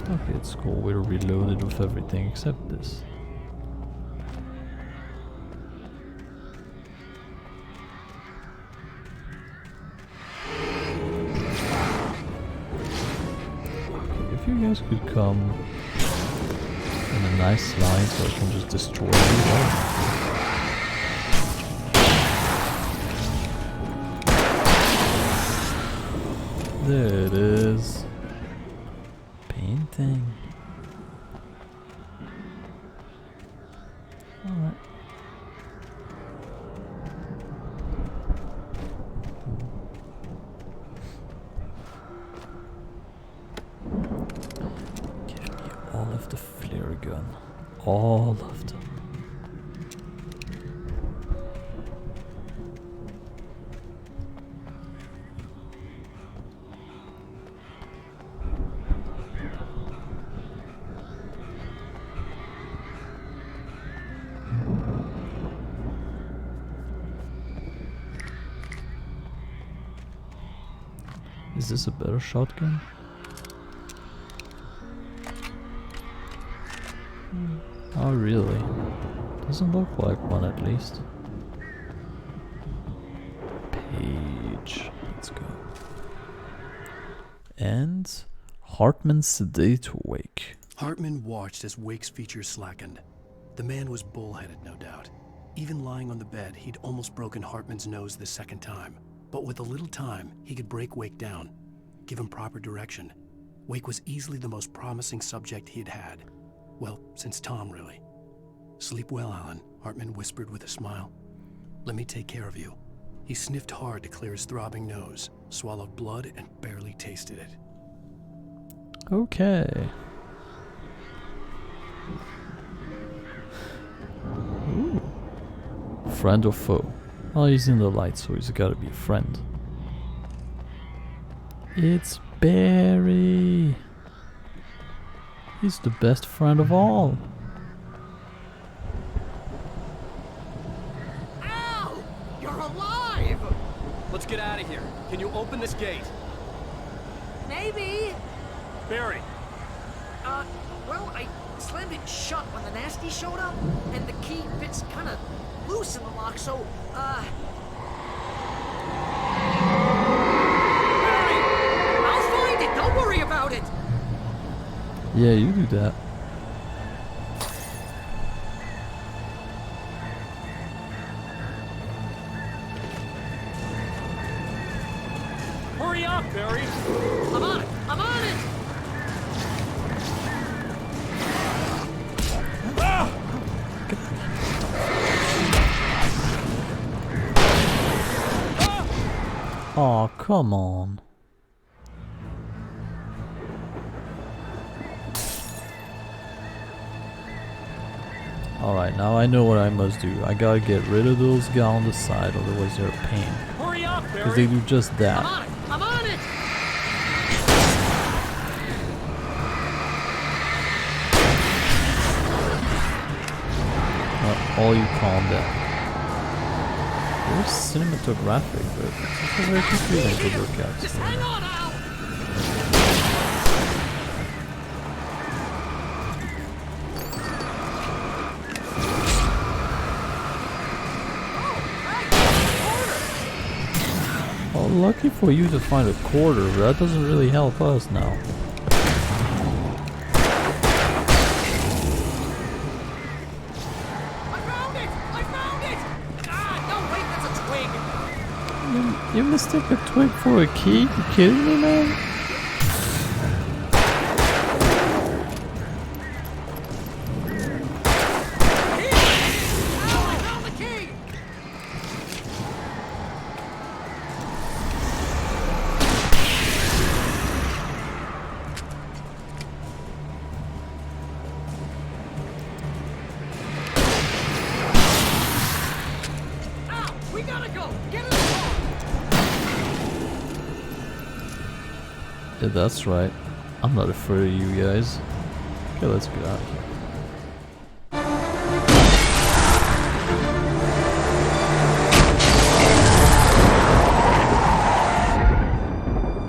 Okay, it's cool. We're reloaded with everything except this. If you guys could come in a nice line so I can just destroy you. There it is. Painting. Alright. gun. All of them. Is this a better shotgun? Oh really? Doesn't look like one at least. Page. Let's go. And Hartman sedate Wake. Hartman watched as Wake's features slackened. The man was bullheaded, no doubt. Even lying on the bed, he'd almost broken Hartman's nose the second time. But with a little time, he could break Wake down, give him proper direction. Wake was easily the most promising subject he'd had. Well, since Tom, really. Sleep well, Alan, Hartman whispered with a smile. Let me take care of you. He sniffed hard to clear his throbbing nose, swallowed blood, and barely tasted it. Okay. Ooh. Friend or foe? Well, he's in the light, so he's gotta be a friend. It's Barry. He's the best friend of all. Al! You're alive! Let's get out of here. Can you open this gate? Maybe. Barry. Well, I slammed it shut when the nasty showed up, and the key fits kind of loose in the lock, so, Barry! I'll find it! Don't worry about it! Yeah, you do that. Hurry up, Barry! I'm on it! I'm on it! Oh, come on. Alright, now I know what I must do. I gotta get rid of those guys on the side, otherwise they're a pain. Hurry up, Barry! Because they do just that. I'm on it! I'm on it! All you calm down. Very cinematographic, but it's a very confusing to look at. Just hang on, Al! Oh, lucky for you to find a quarter, but that doesn't really help us now. You mistake a twig for a key? You kidding me, man? We gotta go! Get in the car! Yeah, that's right. I'm not afraid of you guys. Okay, let's get out of here.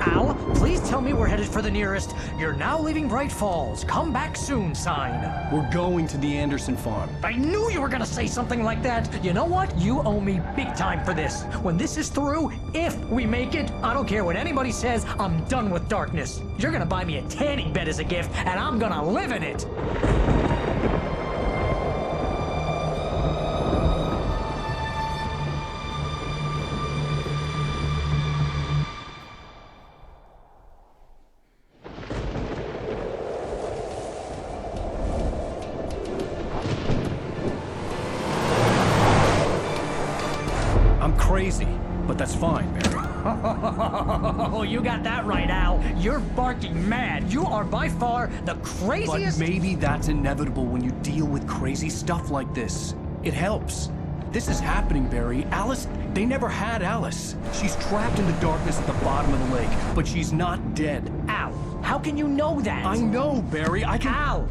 Al, please tell me we're headed for the nearest "You're now leaving Bright Falls. Come back soon" sign. We're going to the Anderson farm. I knew you were gonna say something like that. You know what? You owe me big time for this. When this is through, if we make it, I don't care what anybody says, I'm done with darkness. You're gonna buy me a tanning bed as a gift, and I'm gonna live in it. I'm crazy, but that's fine, Barry. Oh, you got that right, Al. You're barking mad. You are by far the craziest... But maybe that's inevitable when you deal with crazy stuff like this. It helps. This is happening, Barry. Alice, they never had Alice. She's trapped in the darkness at the bottom of the lake, but she's not dead. Al, how can you know that? I know, Barry. I can... Al,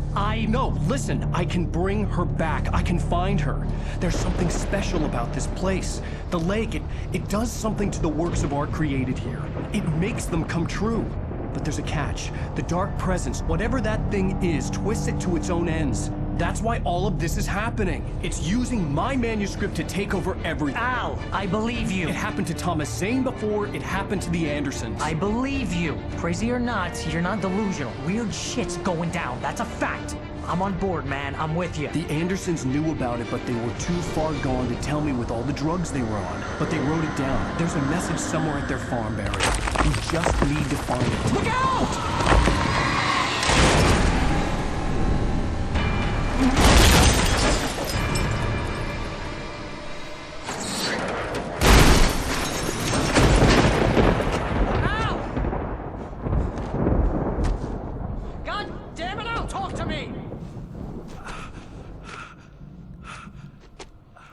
No, listen. I can bring her back. I can find her. There's something special about this place. The lake, it does something to the works of art created here. It makes them come true. But there's a catch. The dark presence, whatever that thing is, twists it to its own ends. That's why all of this is happening. It's using my manuscript to take over everything. Al, I believe you. It happened to Thomas Zane before, it happened to the Andersons. I believe you. Crazy or not, you're not delusional. Weird shit's going down. That's a fact. I'm on board, man. I'm with you. The Andersons knew about it, but they were too far gone to tell me with all the drugs they were on. But they wrote it down. There's a message somewhere at their farm, Barry. We just need to find it. Look out!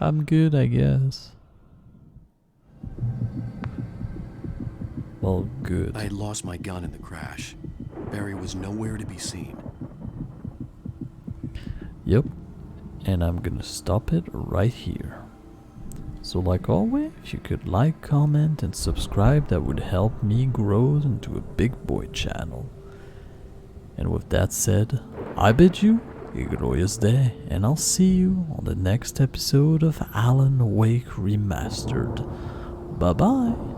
I'm good, I guess. Well, good. I had lost my gun in the crash. Barry was nowhere to be seen. Yep. And I'm gonna stop it right here. So like always, if you could like, comment, and subscribe, that would help me grow into a big boy channel. And with that said, I bid you a glorious day, and I'll see you on the next episode of Alan Wake Remastered. Bye bye.